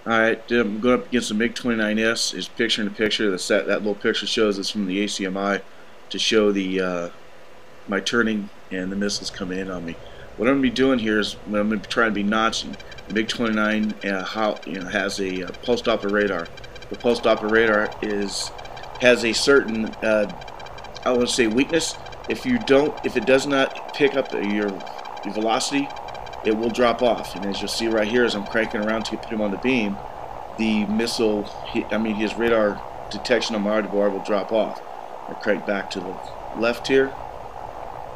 Alright, I'm going up against the MiG-29S. Is picture in the picture. That little picture shows it's from the ACMI to show the my turning and the missiles coming in on me. What I'm going to be doing here is I'm going to be trying to be notching. The MiG-29 has a pulse Doppler radar. The pulse Doppler radar has a certain I want to say weakness. If it does not pick up your velocity, it will drop off. And as you'll see right here, as I'm cranking around to put him on the beam, the missile, his radar detection on my board will drop off. I crank back to the left here,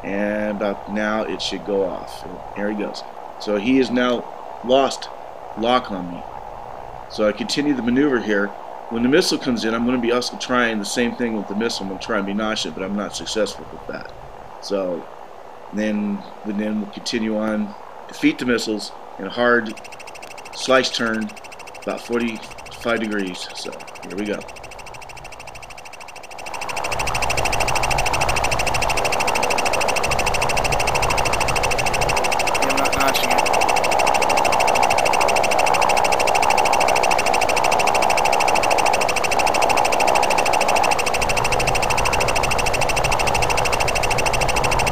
and about now it should go off. There he goes. So he has now lost lock on me. So I continue the maneuver here. When the missile comes in, I'm going to be also trying the same thing with the missile. I'm going to try and be notched, but I'm not successful with that. So then we'll continue on, defeat the missiles in a hard slice turn, about 45 degrees. So here we go. I'm not notching it.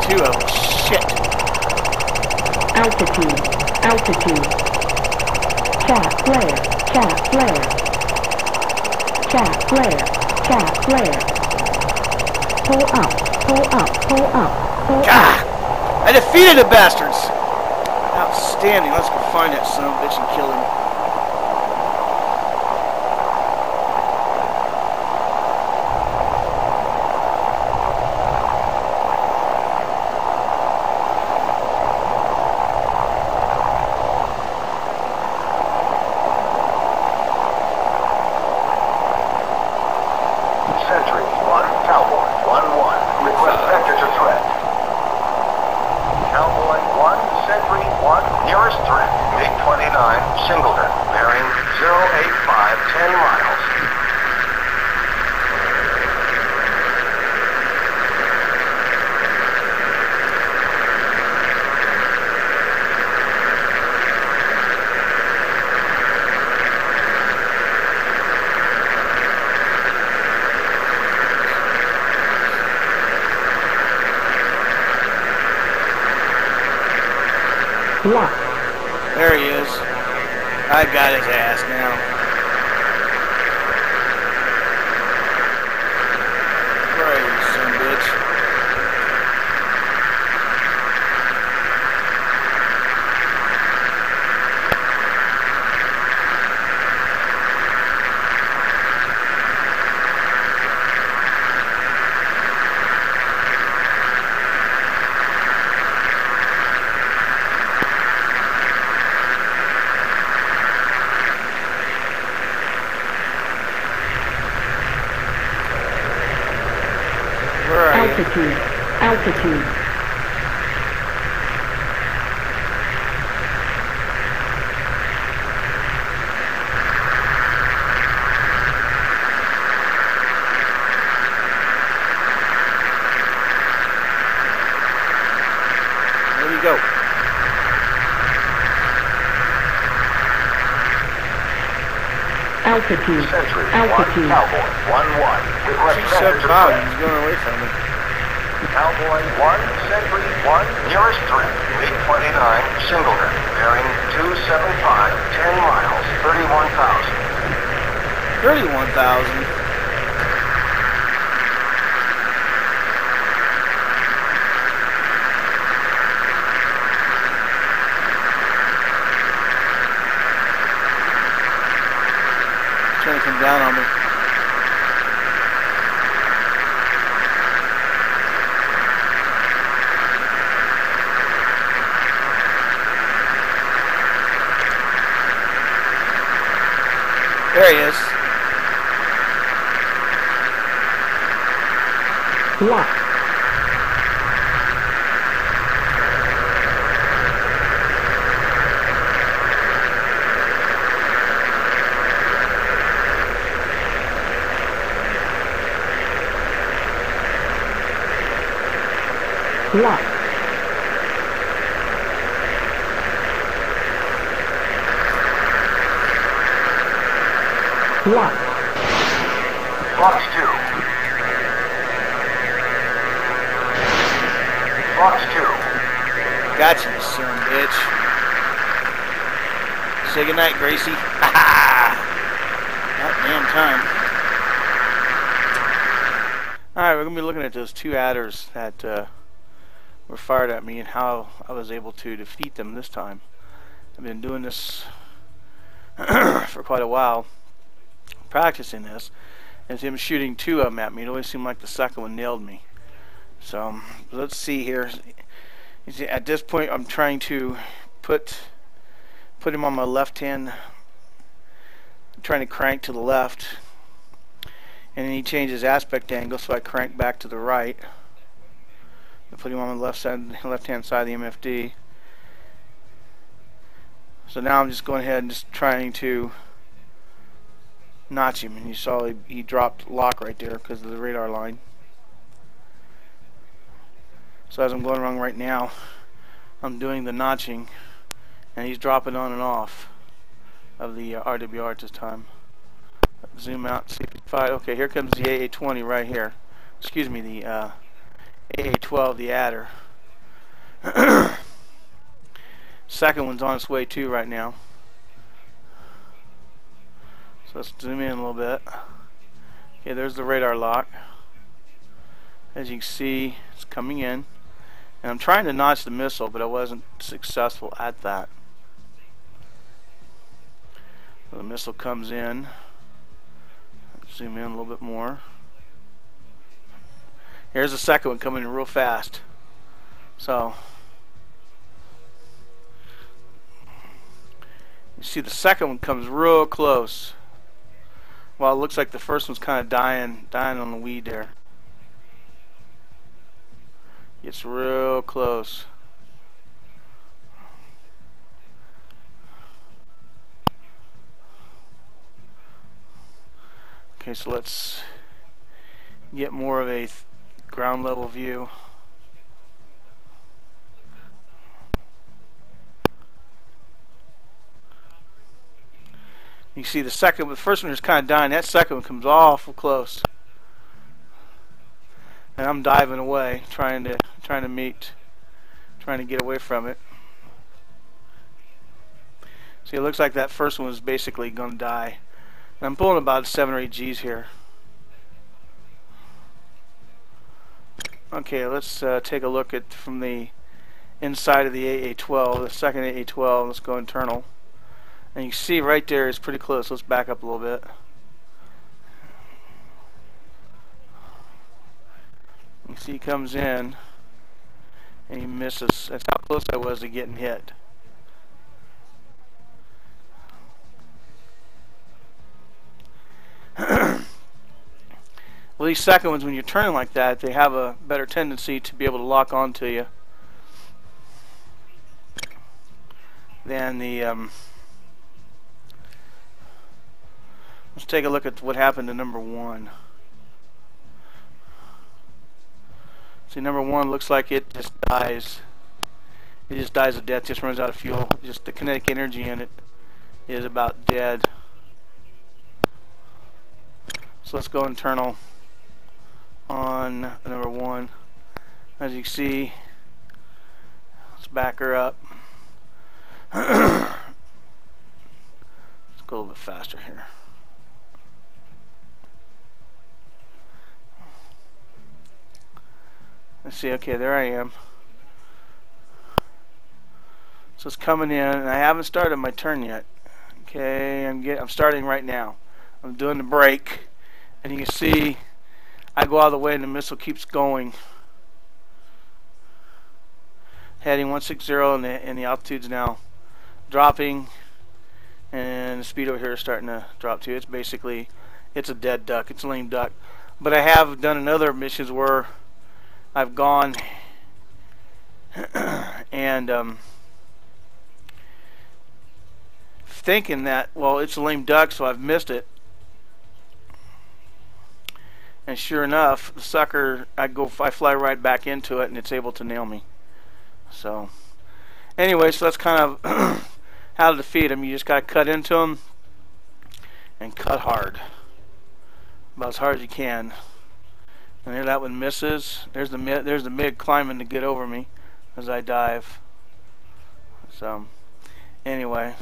Two of them. Shit. Altitude. Chat flare. Pull up. God! I defeated the bastards! Outstanding. Let's go find that son of a bitch and kill him. Sentry 1, Cowboy 1-1. Request vector to threat. Cowboy 1, Sentry 1, nearest threat. MiG-29, Singleton, bearing 085, 10 miles. Lock. There he is. I got his ass now. Where are you, son of a bitch? Where are you? Altitude. Where'd he go? Altitude. Sentry 1, Cowboy 1-1. Request He's vector to about. threat. He's going away from me. Cowboy 1, Sentry 1, nearest threat. MiG-29, Singleton, bearing 275, 10 miles, 31,000. 31,000. Trying to come down on me. There he is. Lock. Lock. Locked. Flux 2. Flux 2. Gotcha, you son of a bitch. Say goodnight, Gracie. That damn time. Alright, we're going to be looking at those two adders that were fired at me and how I was able to defeat them this time. I've been doing this for quite a while, practicing this, and him shooting two of them at me. It always seemed like the second one nailed me. So, let's see here. You see, at this point, I'm trying to put him on my left hand, trying to crank to the left, and then he changes aspect angle, so I crank back to the right. I put him on the left hand side of the MFD. So now I'm just going ahead and just trying to notch him, and you saw he dropped lock right there because of the radar line. So as I'm going along right now, I'm doing the notching, and he's dropping on and off of the RWR at this time. Zoom out, see if it's fine. Okay, here comes the AA20 right here. Excuse me, the AA12, the adder. Second one's on its way too right now. So let's zoom in a little bit. Okay, there's the radar lock. As you can see, it's coming in. And I'm trying to notch the missile, but I wasn't successful at that. So the missile comes in. Zoom in a little bit more. Here's the second one coming in real fast. So you see the second one comes real close. Well, it looks like the first one's kind of dying on the weed there. Gets real close. Okay, so let's get more of a ground level view. You see the first one is kind of dying. That second one comes awful close, and I'm diving away, trying to get away from it. See, it looks like that first one was basically going to die. And I'm pulling about 7 or 8 G's here. Okay, let's take a look at from the inside of the AA12, the second AA12. Let's go internal. And you see right there it's pretty close. Let's back up a little bit. You see he comes in and he misses. That's how close I was to getting hit. Well, these second ones, when you're turning like that, they have a better tendency to be able to lock onto you than the let's take a look at what happened to number one. See, number one looks like it just dies. It just dies of death, just runs out of fuel. Just the kinetic energy in it is about dead. So let's go internal on number one. As you can see, let's back her up. Let's go a little bit faster here. Let's see, okay, there I am. So it's coming in, and I haven't started my turn yet. Okay, I'm starting right now. I'm doing the brake, and you can see I go out of the way and the missile keeps going. Heading 160 and the altitude's now dropping, and the speed over here is starting to drop too. It's basically, it's a dead duck. It's a lame duck. But I have done another missions where I've gone and thinking that, well, it's a lame duck, so I've missed it. And sure enough, the sucker, I fly right back into it, and it's able to nail me. So, anyway, so that's kind of how to defeat him. You just got to cut into him, and cut hard, about as hard as you can. And there that one misses. There's the MiG climbing to get over me as I dive. So anyway,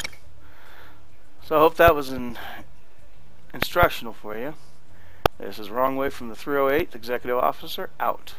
so I hope that was instructional for you. This is Wrong Way from the 308, Executive Officer, out.